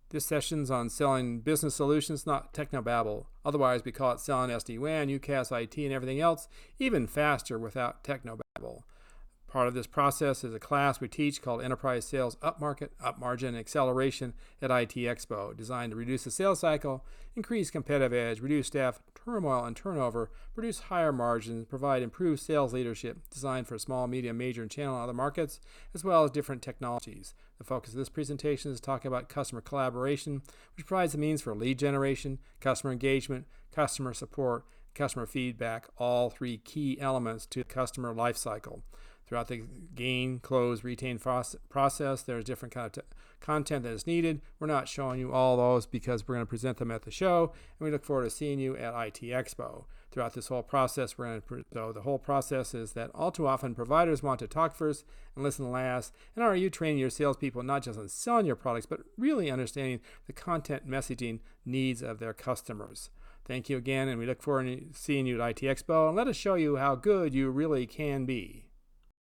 This session's on selling business solutions, not Techno-Babble. Otherwise, we call it selling SD-WAN, UCaaS, IT, and everything else, even faster without Techno-Babble. Part of this process is a class we teach called Enterprise Sales Upmarket, Upmargin, and Acceleration at IT Expo, designed to reduce the sales cycle, increase competitive edge, reduce staff turmoil and turnover, produce higher margins, provide improved sales leadership, designed for small, medium, major, and channel and other markets, as well as different technologies. The focus of this presentation is talking about customer collaboration, which provides the means for lead generation, customer engagement, customer support, customer feedback, all three key elements to the customer lifecycle. Throughout the gain, close, retain process, there's different kind of content that is needed. We're not showing you all those because we're going to present them at the show, and we look forward to seeing you at IT Expo. Throughout this whole process, so the whole process is that all too often providers want to talk first and listen last. And are you training your salespeople not just on selling your products, but really understanding the content messaging needs of their customers? Thank you again, and we look forward to seeing you at IT Expo, and let us show you how good you really can be.